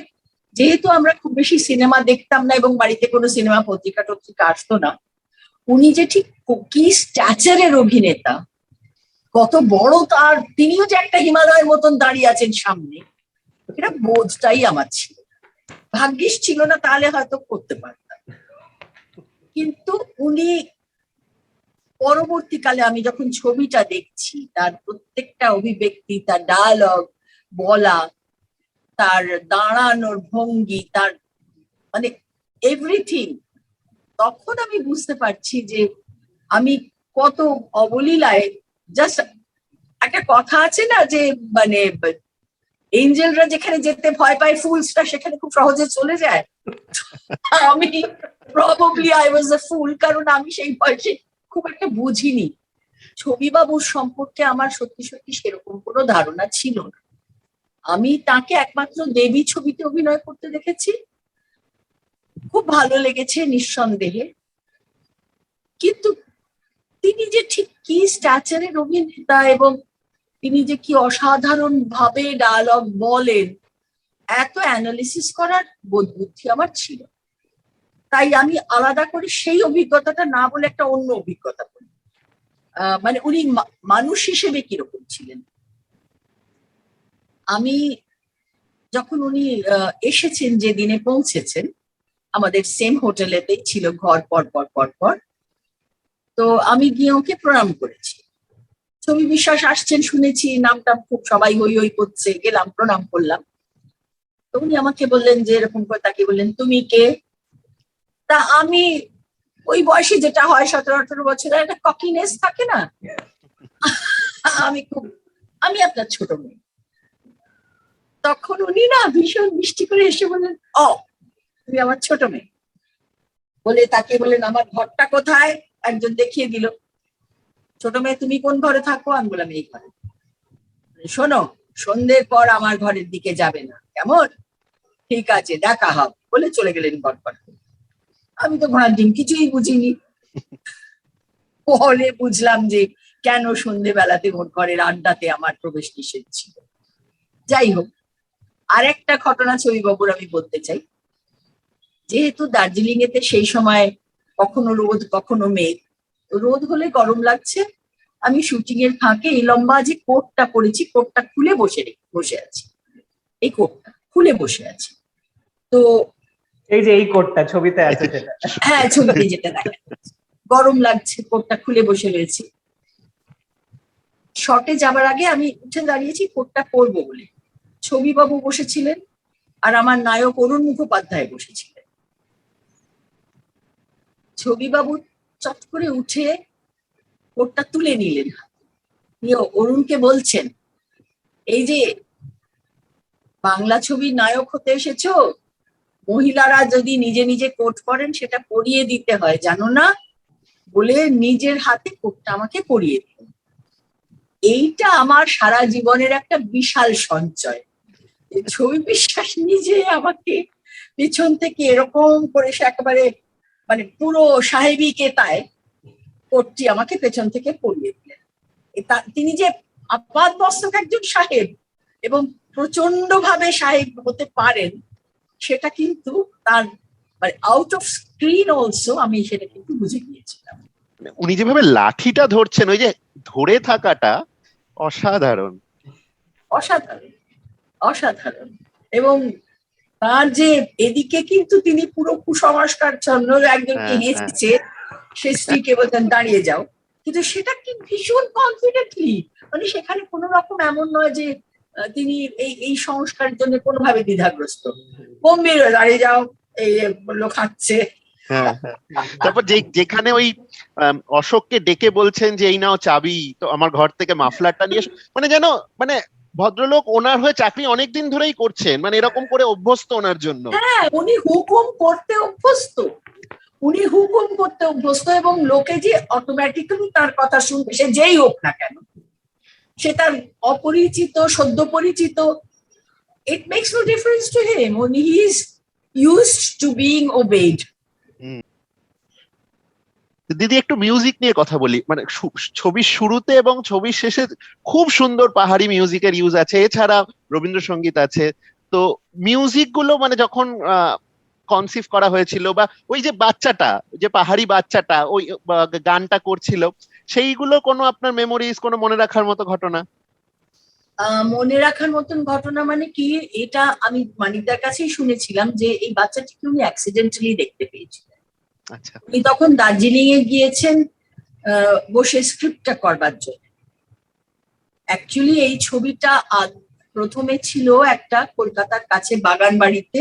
যেহেতু আমরা খুব বেশি সিনেমা দেখতাম না এবং বাড়িতে কোনো সিনেমা পত্রিকা টত্রিকা আসতো না, উনি যে ঠিক কি স্ট্যাচারের অভিনেতা, কত বড় তার, তিনিও যে একটা হিমালয়ের মতন দাঁড়িয়ে আছেন সামনে, এটা বোধটাই আমার ছিল। ভাগ্যিস ছিল না, তাহলে হয়তো করতে পারতাম। কিন্তু উনি পরবর্তীকালে আমি যখন ছবিটা দেখছি, তার প্রত্যেকটা অভিব্যক্তি, তার ডায়ালগ বলা, তার দাঁড়ানোর ভঙ্গি, তার মানে এভরিথিং, তখন আমি বুঝতে পারছি যে আমি কত অবলীলায়, জাস্ট একটা কথা আছে না যে মানে এঞ্জেলরা যেখানে যেতে ভয় পায়, ফুলসরা সেখানে খুব সহজে চলে যায়। আমি প্রবাবলি আই ওয়াজ আ ফুল, কারণ আমি সেই বয়সে খুব একটা বুঝিনি। ছবি বাবুর সম্পর্কে আমার সত্যি সত্যি সেরকম কোনো ধারণা ছিল না। আমি তাকে একমাত্র দেবী ছবিতে অভিনয় করতে দেখেছি, খুব ভালো লেগেছে নিঃসন্দেহে। কিন্তু তিনি যে ঠিক কি স্ট্যাচারের অভিনেতা এবং তিনি যে কি অসাধারণ ভাবে ডায়ালগ বলেন, এত অ্যানালিসিস করার বোধ বুদ্ধি আমার ছিল। তাই আমি আলাদা করে সেই অভিজ্ঞতাটা না বলে একটা অন্য অভিজ্ঞতা বলি। মানে উনি মানুষ হিসেবে কিরকম ছিলেন। আমি যখন উনি এসেছেন, যে দিনে পৌঁছেছেন, আমাদের সেম হোটেলেতেই ছিল ঘর পর পর পর পর, তো আমি গিয়ে ওকে প্রণাম করেছি। ছবি বিশ্বাস আসছেন শুনেছি, নামটা খুব সবাই হই হই করছে, গেলাম প্রণাম করলাম। তো উনি আমাকে বললেন যে, এরকম করে তাকে বললেন, তুমি কে? তা আমি ওই বয়সে যেটা হয়, 17-18 বছরের একটা ককিনেস থাকে না, আমি আপনার ছোট মেয়ে। তখন উনি না ভীষণ মিষ্টি করে এসে বললেন, ও তুমি আমার ছোট মেয়ে। বলে তাকে বললেন, আমার ঘরটা কোথায়, একজন দেখিয়ে দিল। ছোট মেয়ে তুমি কোন ঘরে থাকো? আমি বললাম এই ঘরে। শোনো, সন্ধ্যের পর আমার ঘরের দিকে যাবে না, কেমন? ঠিক আছে, দেখা হবে, বলে চলে গেলেন ঘর পর। আমি তো ঘোড়ার ডিম কিছুই বুঝিনি। পরে বুঝলাম যে কেন সন্ধ্যেবেলাতে ওর ঘরের আড্ডাতে আমার প্রবেশ নিষেধ ছিল। যাই হোক, আরেকটা ঘটনা ছবি বাবুর আমি বলতে চাই। যেহেতু দার্জিলিং এতে সেই সময় কখনো রোদ কখনো মেঘ, রোদ হলে গরম লাগছে, আমি শুটিং এর ফাঁকে এই লম্বা যে কোটটা পরেছি, কোটটা খুলে বসে আছি, এই কোটটা খুলে বসে আছি। তো এই যে এই কোটটা ছবিতে আছে সেটা। হ্যাঁ, ছবিতে যেটা দেখা যাচ্ছে, গরম লাগছে, কোটটা খুলে বসে রয়েছি। শটে যাবার আগে আমি উঠে দাঁড়িয়েছি কোটটা পরবো বলে। ছবি বাবু বসেছিলেন আর আমার নায়ক অরুণ মুখোপাধ্যায় বসেছিলেন। ছবি বাবু চট করে উঠে কোটটা তুলে নিলেন, নিয়ে অরুণকে বলছেন, এই যে বাংলা ছবির নায়ক হতে এসেছো, মহিলারা যদি নিজে নিজে কোট পরেন সেটা পরিয়ে দিতে হয়, জানো না? বলে নিজের হাতে কোটটা আমাকে পরিয়ে দিল। এইটা আমার সারা জীবনের একটা বিশাল সঞ্চয়। ছবি বিশ্বাস নিজে আমাকে পিছন থেকে এরকম করে, সে একেবারে মানে পুরো সাহেবী কেতায় কোটটি আমাকে পেছন থেকে পরিয়ে দিলেন। তিনি যে আপাত মস্তক একজন সাহেব এবং প্রচন্ড ভাবে সাহেব হতে পারেন, সেটা কিন্তু তার মানে আউট অফ স্ক্রিন অলসো আমি সেটা কিন্তু বুঝে গিয়েছিলাম। উনি যেভাবে লাঠিটা ধরছেন, ওই যে ধরে থাকাটা অসাধারণ, অসাধারণ, অসাধারণ। এবং তার যে এদিকে কিন্তু তিনি পুরো কুসংস্কার জন্য একজনকে হেসেছে, সে স্ত্রীকে বলতেন দাঁড়িয়ে যাও, কিন্তু সেটা কি ভীষণ কনফিডেন্টলি, মানে সেখানে কোনো রকম এমন নয় যে তিনি এই সংস্কারের জন্য কোনোভাবে দ্বিধাগ্রস্ত। গম্ভীর দাঁড়িয়ে যাও, এই বললো খাচ্ছে, হ্যাঁ, হ্যাঁ। তারপর যেখানে ওই অশোককে ডেকে বলছেন যে এই নাও চাবি, তো আমার ঘর থেকে মাফলারটা নিয়ে এসো, মানে যেন মানে ভদ্রলোক ওনার হয়ে চাকরি অনেকদিন ধরেই করছেন, মানে এরকম করে অভ্যস্ত ওনার জন্য। হ্যাঁ, উনি হুকুম করতে অভ্যস্ত, উনি হুকুম করতে অভ্যস্ত, এবং লোকে যে অটোমেটিক্যালি তার কথা শুনবে, সে যেই হোক না কেন, সে তার অপরিচিত সদ্য পরিচিত, it makes no difference to him. Only he is used to being obeyed. দিদি একটু মিউজিক নিয়ে কথা বলি, মানে ছবির শুরুতে এবং ছবির শেষে খুব সুন্দর পাহাড়ি মিউজিকের ইউজ আছে, এছাড়া রবীন্দ্রসঙ্গীত আছে। তো মিউজিক গুলো মানে যখন কনসিভ করা হয়েছিল, বা ওই যে বাচ্চাটা, যে পাহাড়ি বাচ্চাটা ওই গানটা করছিল, সেইগুলো কোনো আপনার মেমোরিজ, কোনো মনে রাখার মতো ঘটনা? মনে রাখার মতন ঘটনা মানে কি, এটা আমি মানিকদার কাছেই শুনেছিলাম যে এই বাচ্চাটিকে উনি অ্যাক্সিডেন্টালি দেখতে পেয়েছিলেন। আচ্ছা। উনি তখন দার্জিলিং এ গিয়েছেন বসে স্ক্রিপ্টটা করবার জন্য। অ্যাকচুয়ালি এই ছবিটা প্রথমে ছিল একটা কলকাতার কাছে বাগান বাড়িতে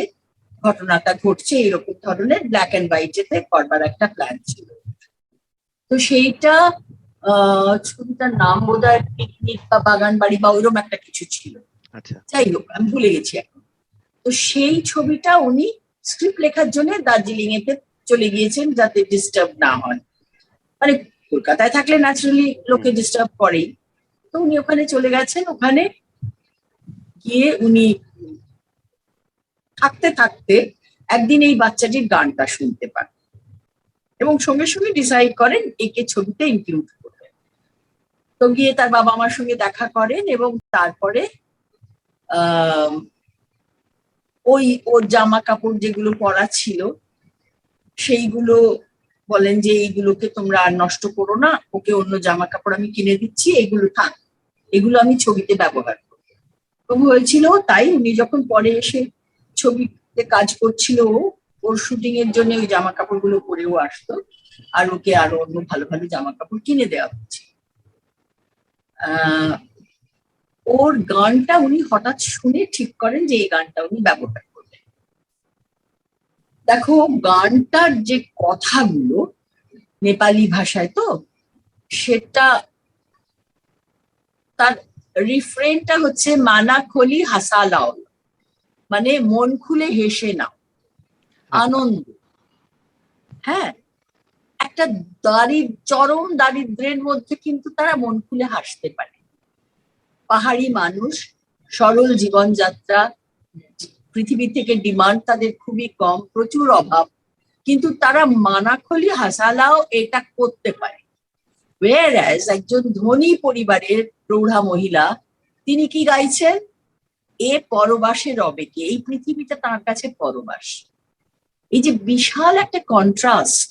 ঘটনাটা ঘটছে এরকম ধরনের ব্ল্যাক অ্যান্ড হোয়াইটেতে করবার একটা প্ল্যান ছিল। তো সেইটা ছবিটার নাম বোধহয় পিকনিক বা বাগান বাড়ি বা ওইরকম একটা কিছু ছিল। আচ্ছা। যাই হোক, আমি ভুলে গেছি এখন। তো সেই ছবিটা উনি স্ক্রিপ্ট লেখার জন্য দার্জিলিং এতে চলে গিয়েছেন যাতে ডিস্টার্ব না হয়, মানে কলকাতায় থাকলে ন্যাচারালি লোকে ডিস্টার্ব করেই। তো উনি ওখানে চলে গেছেন, ওখানে গিয়ে উনি থাকতে থাকতে একদিন এই বাচ্চাটির গানটা শুনতে পান এবং সঙ্গে সঙ্গে ডিসাইড করেন একে ছবিতে ইনক্লুড করবেন। তো গিয়ে তার বাবা মার সঙ্গে দেখা করেন এবং তারপরে ওই ওর জামা কাপড় যেগুলো পরা ছিল সেইগুলো বলেন যে এইগুলোকে তোমরা আর নষ্ট করো না, ওকে অন্য জামা কাপড় আমি কিনে দিচ্ছি, এগুলো থাক, এগুলো আমি ছবিতে ব্যবহার করবো। এবং হয়েছিল তাই, উনি যখন পরে এসে ছবিতে কাজ করছিল ওর শুটিং এর জন্য ওই জামা কাপড় গুলো পরেও আসতো, আর ওকে আরো অন্য ভালো ভালো জামা কাপড় কিনে দেওয়া হচ্ছে। ওর গানটা উনি হঠাৎ শুনে ঠিক করেন যে এই গানটা উনি ব্যবহার করবেন। দেখো, গানটার যে কথাগুলো নেপালি ভাষায়, তো সেটা তার রিফ্রেনটা হচ্ছে মানা খোলি হাসা লাও, মানে মন খুলে হেসে নাও, আনন্দ। হ্যাঁ, একটা চরম দারিদ্র্যের মধ্যে কিন্তু তারা মন খুলে হাসতে পারে। পাহাড়ি মানুষ, সরল জীবনযাত্রা, পৃথিবী থেকে ডিমান্ড তাদের খুবই কম, প্রচুর অভাব, কিন্তু তারা মানাখলি হাসালাও এটা করতে পারে। whereas একজন ধনী পরিবারের প্রৌঢ়া মহিলা, তিনি কি গাইছেন? এ পরবাসে রবে কে, এই পৃথিবীটা তার কাছে পরবাস। এই যে বিশাল একটা কন্ট্রাস্ট,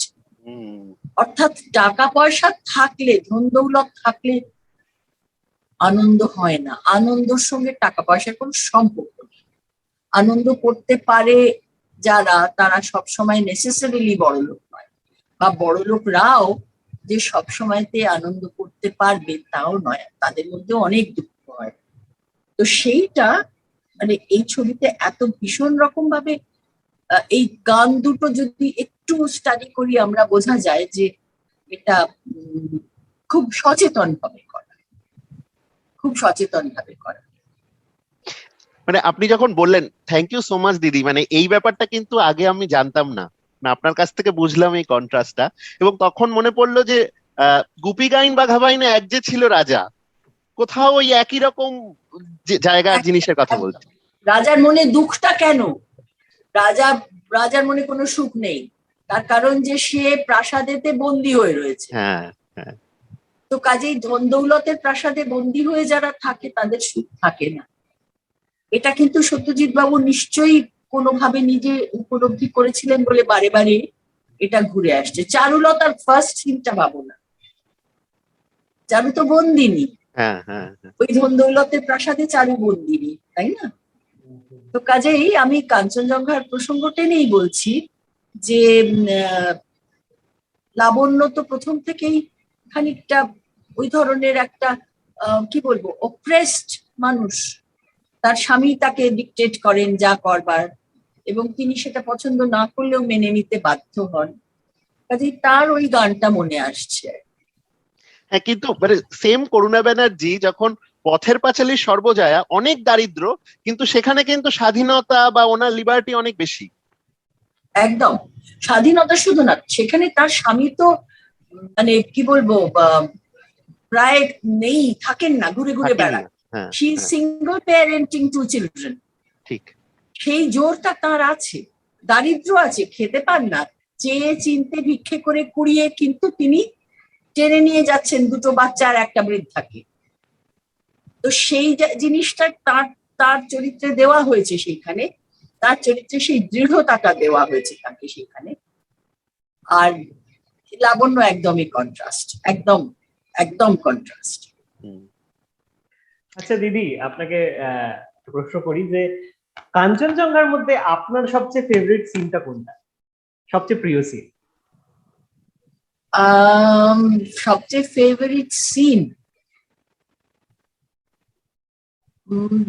অর্থাৎ টাকা পয়সা থাকলে, ধন দৌলত থাকলে আনন্দ হয় না, আনন্দের সঙ্গে টাকা পয়সার কোনো সম্পর্ক নেই। আনন্দ করতে পারে যারা, তারা সবসময় নেসেসারিলি বড়লোক নয়, বা বড়লোকরাও যে সবসময়তে আনন্দ করতে পারবে তাও নয়, তাদের মধ্যে অনেক দুঃখ হয়। তো সেইটা মানে এই ছবিতে এত ভীষণ রকম ভাবে, এই গান দুটো যদি একটু স্টাডি করি আমরা বোঝা যায় যে এটা খুব সচেতন ভাবে করা, খুব সচেতন ভাবে করা। মানে আপনি যখন বললেন, থ্যাংক ইউ সো মাচ দিদি, মানে এই ব্যাপারটা কিন্তু আগে আমি জানতাম না, আপনার কাছ থেকে বুঝলাম এই কন্ট্রাস্টটা। এবং তখন মনে পড়লো যে গুপি গাইন বাঘা বাইনে এক যে ছিল রাজা, কোথাও ওই একই রকম জায়গার জিনিসের কথা বলছে। রাজার মনে দুঃখটা কেন? রাজার মনে কোনো সুখ নেই, তার কারণ যে সে প্রাসাদেতে বন্দী হয়ে রয়েছে। হ্যাঁ, হ্যাঁ। তো কাজেই ধন দৌলতের প্রাসাদে বন্দী হয়ে যারা থাকে তাদের সুখ থাকে না। এটা কিন্তু সত্যজিৎ বাবু নিশ্চয়ই কোনোভাবে নিজে উপলব্ধি করেছিলেন বলে বারে বারে এটা ঘুরে আসছে। চারুলতার ফার্স্ট সিনটা ভাবো না, চারু তো বন্দিনী, হ্যাঁ, হ্যাঁ, ওই ধন দৌলতের প্রাসাদে চারু বন্দিনী, তাই না? তো কাজেই আমি কাঞ্চনজঙ্ঘার প্রসঙ্গ টেনেই বলছি যে লাবণ্য তো প্রথম থেকেই খানিকটা ওই ধরনের একটা কি বলবো, অপ্রেসড মানুষ। তার স্বামী তাকে ডিকটেট করেন যা করবার, এবং তিনি সেটা পছন্দ না করলেও মেনে নিতে বাধ্য হন। কাজে তার ওই গানটা মনে আসছে। হ্যাঁ, কিন্তু মানে সেম করুণা ব্যানার্জি যখন পথের পাঁচালী সর্বজয়া অনেক দারিদ্র, কিন্তু সেখানে কিন্তু স্বাধীনতা বা ওনার লিবার্টি অনেক বেশি। একদম স্বাধীনতা শুধু না, সেখানে তার স্বামী তো মানে কি বলবো প্রায় নেই, থাকেন না, ঘুরে ঘুরে থাকেনই বেড়ান। না। হ্যাঁ, শি হ্যাঁ, সিঙ্গল প্যারেন্টিং 2 চিলড্রেন। ঠিক। সেই জোরটা তার আছে। দারিদ্র আছে, খেতে পান না, চেয়ে চিনতে ভিক্ষে করে কুড়িয়ে কিন্তু তিনি টেনে নিয়ে যাচ্ছেন দুটো বাচ্চা আর একটা বৃদ্ধাকে। তো সেই জিনিসটা তার তার চরিত্রে দেওয়া হয়েছে সেইখানে, তার চরিত্রে সেই দৃঢ়তাটা দেওয়া হয়েছে তাকে সেখানে। আর লাবণ্য একদমই কন্ট্রাস্ট, একদম একদম কন্ট্রাস্ট। আচ্ছা দিদি, আপনাকে প্রশ্ন করি যে কাঞ্চনজঙ্ঘার মধ্যে আপনার সবচেয়ে ফেভারিট সিনটা কোনটা, সবচেয়ে প্রিয় সিন? সবচেয়ে ফেভারিট সিন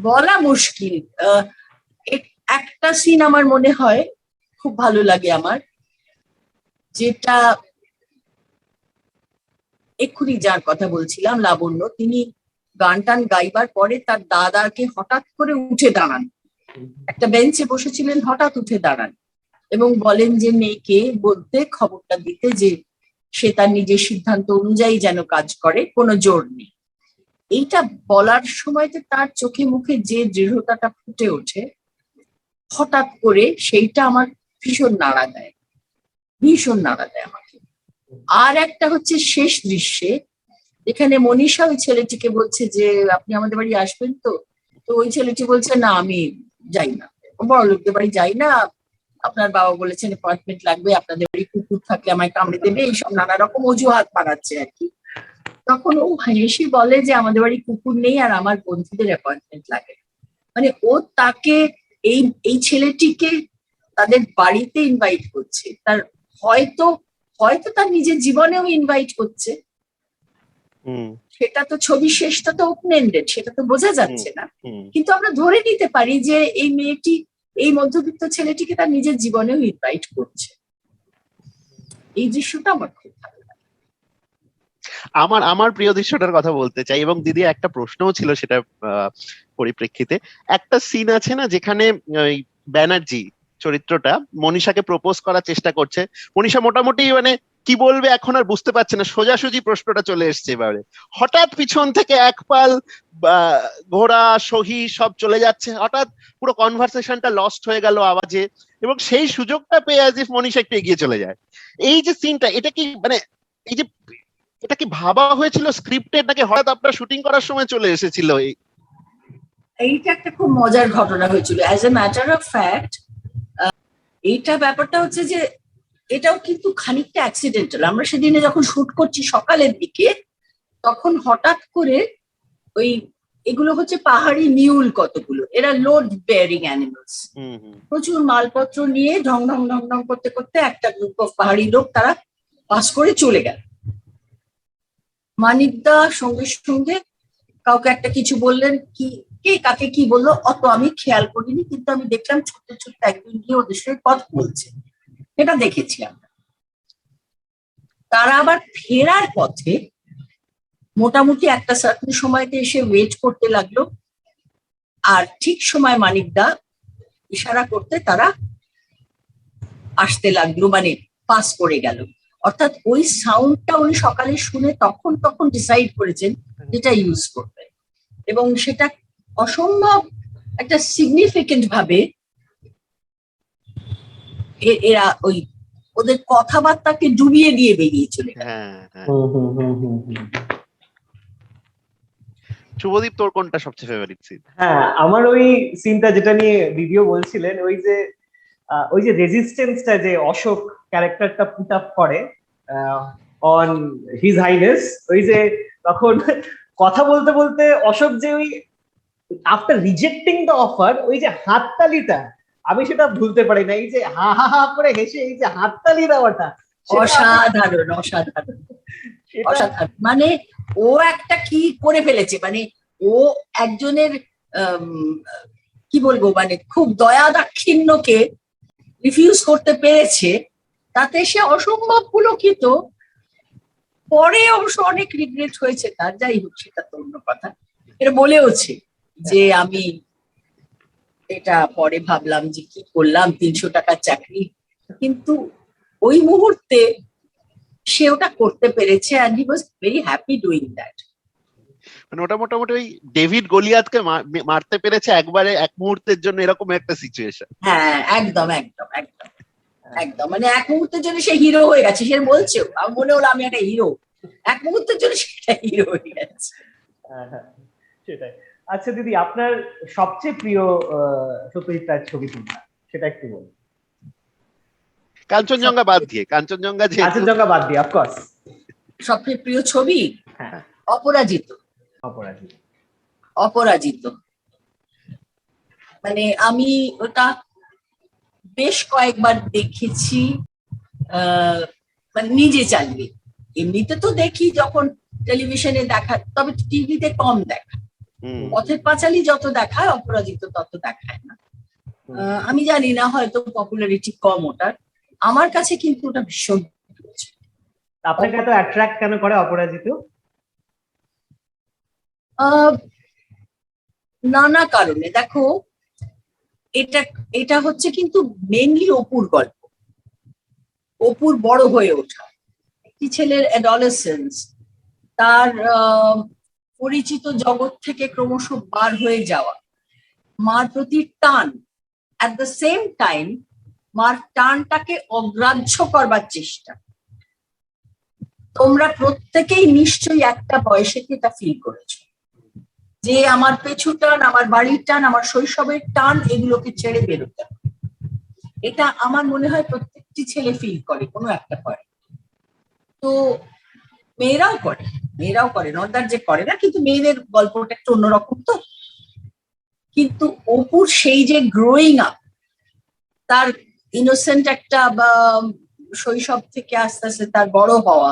বলা মুশকিল। একটা সিন আমার মনে হয় খুব ভালো লাগে আমার, যেটা এক্ষুনি যার কথা বলছিলাম লাবণ্য, তিনি গান টান গাইবার পরে তার দাদাকে হঠাৎ করে উঠে দাঁড়ান, একটা বেঞ্চে বসেছিলেন, হঠাৎ উঠে দাঁড়ান এবং বলেন যে মেয়েকে বলতে, খবরটা দিতে যে সে তার নিজের সিদ্ধান্ত অনুযায়ী যেন কাজ করে, কোনো জোর নেই। এইটা বলার সময় যে তার চোখে মুখে যে দৃঢ়তাটা ফুটে ওঠে হঠাৎ করে, সেইটা আমার ভীষণ নাড়া দেয়, ভীষণ নাড়া দেয় আমাকে। আর একটা হচ্ছে শেষ দৃশ্যে, এখানে মনীষা ওই ছেলেটিকে বলছে যে আপনি আমাদের বাড়ি আসবেন তো, তো ওই ছেলেটি বলছে না আমি যাই না, বড় লোকদের বাড়ি যাই না, আপনার বাবা বলেছেন অ্যাপয়েন্টমেন্ট লাগবে, আপনাদের বাড়ি কুকুর থাকলে আমায় কামড়ে দেবে, এইসব নানা রকম অজুহাত বানাচ্ছে আর কি। তখন ও হেসে বলে যে আমাদের বাড়ি কুকুর নেই আর আমার বন্ধুদের অ্যাপয়েন্টমেন্ট লাগে। মানে ও তাকে, এই এই ছেলেটিকে তাদের বাড়িতে ইনভাইট করছে, তার হয়তো হয়তো তার নিজের জীবনেও ইনভাইট করছে, সেটা তো ছবি শেষটা তো ওপেন এন্ডেড, সেটা তো বোঝা যাচ্ছে না, কিন্তু আমরা ধরে নিতে পারি যে এই মেয়েটি, এই মধ্যবিত্ত ছেলেটিকে তার নিজের জীবনেও ইনভাইট করছে। এই দৃশ্যটা আমার খুব ভালো লাগে। আমার প্রিয় দৃশ্যটার কথা বলতে চাই, এবং দিদি একটা প্রশ্নও ছিল সেটা পরিপ্রেক্ষিতে। একটা সিন আছে না যেখানে ওই ব্যানার্জি চরিত্রটা মনীষাকে প্রপোজ করার চেষ্টা করছে, মনীষা মোটামুটি মানে কি বলবে এখন আর বুঝতে পারছে না, সোজাসুজি প্রশ্নটা চলে এসছে এবারে, হঠাৎ পিছন থেকে এক পাল ঘোড়া সহি সব চলে যাচ্ছে, হঠাৎ পুরো কনভারসেশনটা লস্ট হয়ে গেল আওয়াজে, এবং সেই সুযোগটা পেয়ে অ্যাজ ইফ মনীষা একটু এগিয়ে চলে যায়। এই যে সিনটা, এটা কি মানে এই যে এটা কি ভাবা হয়েছিল স্ক্রিপ্টে, নাকি হঠাৎ আপনার শুটিং করার সময় চলে এসেছিল? এইটা একটা খুব মজার ঘটনা হয়েছিল। As a matter of fact, এইটা ব্যাপারটা হচ্ছে যে এটাও কিন্তু খানিকটা অ্যাক্সিডেন্টাল। আমরা সেদিনে যখন শুট করছি সকালের দিকে, তখন হঠাৎ করে ওই, এগুলো হচ্ছে পাহাড়ি মিউল কতগুলো, এরা লোড বেয়ারিং অ্যানিমালস, প্রচুর মালপত্র নিয়ে ঢং ঢং ঢং ঢং করতে করতে একটা গ্রুপ অফ পাহাড়ি লোক তারা পাস করে চলে গেল। মানিকদা সঙ্গে সঙ্গে কাউকে একটা কিছু বললেন, কি কে কাকে কি বললো অত আমি খেয়াল করিনি, কিন্তু আমি দেখলাম ছোট্ট ছোট্ট একজন গিয়ে ওদের সঙ্গে কথা বলছে, এটা দেখেছি আমরা। তারা আবার ফেরার পথে মোটামুটি একটা সার্টেন সময়তে এসে ওয়েট করতে লাগলো, আর ঠিক সময় মানিকদা ইশারা করতে তারা আসতে লাগলো, মানে পাস করে গেল। অর্থাৎ ওই সাউন্ডটা উনি সকালে শুনে তখন তখন ডিসাইড করেছেন যেটা ইউজ করবেন, এবং সেটা অসম্ভব একটা সিগনিফিকেন্ট ভাবে এরা ওই ওদের কথাবার্তাকে ডুবিয়ে দিয়ে বেরিয়ে চলে গেল। শুভদীপ, তোর কোনটা সবচেয়ে ফেভারিট সিন? হ্যাঁ, আমার ওই সিনটা যেটা নিয়ে দিদিও বলছিলেন, ওই যে রেজিস্ট্যান্সটা যে অশোক ক্যারেক্টারটা পুট আপ করে অন হিজ হাইনেস, ওই যে তখন কথা বলতে বলতে অশোক যে ওই আফটার রিজেক্টিং দ্য অফার ওই যে হাততালিটা, আমি সেটা ভুলতে পারি না, এই যে হা হা হা করে হেসে এই যে হাততালি দেওয়াটা, অসাধারণ অসাধারণ অসাধারণ। মানে ও একটা কি করে ফেলেছে, মানে ও একজনের কি বলবো, মানে খুব দয়া দাক্ষিণ্যকে রিফিউজ করতে পেরেছে, তাতে সে অসম্ভব পুলকিত। পরে অবশ্য অনেক রিগ্রেট হয়েছে তার, যাই হোক সেটা তো অন্য কথা। এটা বলেওছে যে আমি এটা পরে ভাবলাম যে কি করলাম, 300 টাকার চাকরি, কিন্তু ওই মুহূর্তে সে ওটা করতে পেরেছে, and he was very happy doing that. মানে ওটা মোটামুটি ওই ডেভিড গলিয়াতকে মারতে পেরেছে একবারে, এক মুহূর্তের জন্য, এরকম একটা সিচুয়েশন। হ্যাঁ, একদম একদম একদম একদম, মানে এক মুহূর্তের জন্য সে হিরো হয়ে গেছে। সে বলছেও, আমার মনে হলো আমি একটা হিরো, এক মুহূর্তের জন্য সেটা হিরো হয়ে গেছে। সেটাই। আচ্ছা দিদি, আপনার সবচেয়ে প্রিয় সত্যজিৎ রায়ের ছবি কোনটা, সেটা একটু বলুন। কাঞ্চনজঙ্ঘা বাদ দিয়ে, কাঞ্চনজঙ্ঘা অফকোর্স। সবচেয়ে প্রিয় ছবি হ্যাঁ, অপরাজিত। অপরাজিত। অপরাজিত মানে আমি ওটা বেশ কয়েকবার দেখেছি, মানে নিজে চালিয়ে। এমনিতে তো দেখি যখন টেলিভিশনে দেখা, তবে টিভিতে কম দেখা। পথের পাঁচালী যত দেখায় অপরাজিত তত দেখায় না। আমি জানি না, হয়তো পপুলারিটি কম ওটার। আমার কাছে কিন্তু ওটা ভীষণ। আপনাকে এত অ্যাট্রাক্ট কেন করে অপরাজিত? নানা কারণে। দেখো, এটা এটা হচ্ছে কিন্তু মেনলি অপুর গল্প, অপুর বড় হয়ে ওঠা, একটি ছেলের অ্যাডোলেসেন্স, তার পরিচিত জগৎ থেকে ক্রমশ বার হয়ে যাওয়া, মার প্রতি টান, অ্যাট দ্য সেম টাইম মার টানটাকে অগ্রাহ্য করবার চেষ্টা। তোমরা প্রত্যেকেই নিশ্চয়ই একটা বয়সে এটা ফিল করেছো, যে আমার পেছু টান, আমার বাড়ির টান, আমার শৈশবের টান, এগুলোকে ছেড়ে বেরোতে হবে। এটা আমার মনে হয় প্রত্যেকটি ছেলে ফিল করে, কোনো একটা করে। তো মেয়েরাও করে, নট দ্যাট যে করে না, কিন্তু মেয়েদের গল্পটা একটু অন্যরকম। তো কিন্তু অপুর সেই যে গ্রোয়িং আপ, তার ইনোসেন্ট একটা বা শৈশব থেকে আস্তে আস্তে তার বড় হওয়া,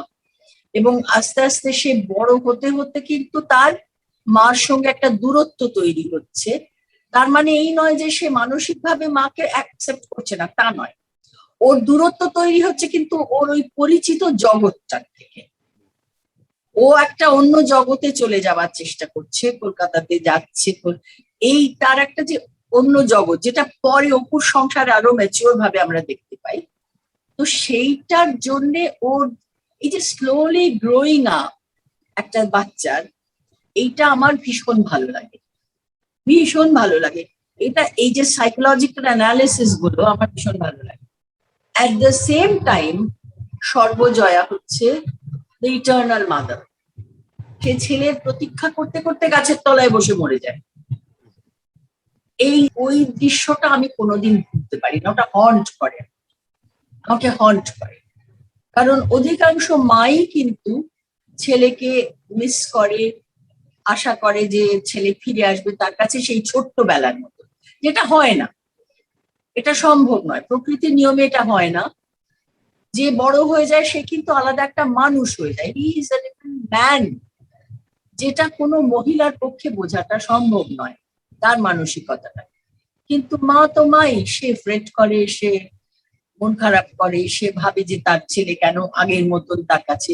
এবং আস্তে আস্তে সে বড় হতে হতে কিন্তু তার মার সঙ্গে একটা দূরত্ব তৈরি হচ্ছে। তার মানে এই নয় যে সে মানসিকভাবে মাকে অ্যাকসেপ্ট করছে না, তা নয়। ওর দূরত্ব তৈরি হচ্ছে কিন্তু ওর ওই পরিচিত জগৎটার থেকে। ও একটা অন্য জগতে চলে যাওয়ার চেষ্টা করছে, কলকাতাতে যাচ্ছে। এই তার একটা যে অন্য জগৎ, যেটা পরে অপুর সংসারে আরো ম্যাচিওর ভাবে আমরা দেখতে পাই। তো সেইটার জন্য ওর এই যে স্লোলি গ্রোয়িং আপ একটা বাচ্চার, এইটা আমার ভীষণ ভালো লাগে, ভীষণ ভালো লাগে। এটা এই যে সাইকোলজিক্যাল অ্যানালিসিস গুলো আমার ভীষণ ভালো লাগে। At the same time Sarbajaya হচ্ছে দ্য ইটার্নাল মাদার। সে ছেলের প্রতীক্ষা করতে করতে গাছের তলায় বসে মরে যায়। ওই দৃশ্যটা আমি কোনোদিন ভুলতে পারি না, ওটা হন্ট করে, আমাকে হন্ট করে। কারণ অধিকাংশ মাই কিন্তু ছেলেকে মিস করে, আশা করে যে ছেলে ফিরে আসবে তার কাছে সেই ছোট্টবেলার মতো, যেটা হয় না, এটা সম্ভব নয়, প্রকৃতির নিয়মে এটা হয় না। যে বড় হয়ে যায় সে কিন্তু আলাদা একটা মানুষ হয়ে যায়, he is a different man, যেটা কোনো মহিলার পক্ষে বোঝাটা সম্ভব নয়, তার মানসিকতাটা। কিন্তু মা তো মাই, সে ফ্রেট করে, সে মন খারাপ করে, সে ভাবে যে তার ছেলে কেন আগের মতন তার কাছে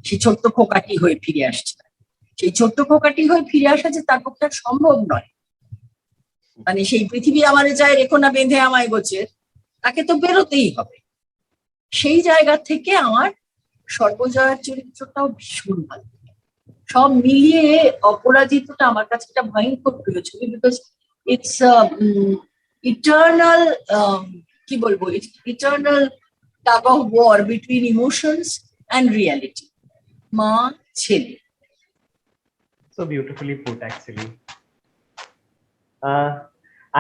সে ছোট্ট খোকাটি হয়ে ফিরে আসছে। সেই ছোট্ট খোকাটি হয়ে ফিরে আসা যে তার পক্ষে সম্ভব নয়। মানে সেই পৃথিবী আমারে চায় রেখো না বেঁধে আমায় গোছের, তাকে তো বেরোতেই হবে। সেই জায়গা থেকে আমার সর্বজয়ার চরিত্রটাও ভীষণ ভালো লাগে। সব মিলিয়ে অপরাজিতটা আমার কাছে একটা ভয়ঙ্কর প্রিয় ছবি, বিকজ ইটস ইটার্নাল, কি বলবো, eternal tug of war between emotions and reality, মা ছেলে। So beautifully put, actually.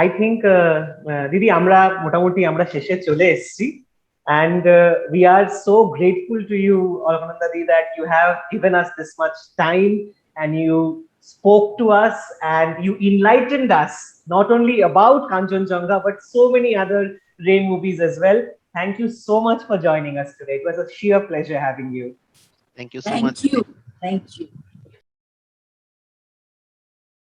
I think দিদি আমরা মোটামুটি আমরা শেষে চলে এসেছি, and we are so grateful to you, Alkananda Di, that you have given us this much time and you spoke to us and you enlightened us not only about Kanchenjunga but so many other Ray movies as well. Thank you so much for joining us today. It was a sheer pleasure having you. Thank you so much. Thank you.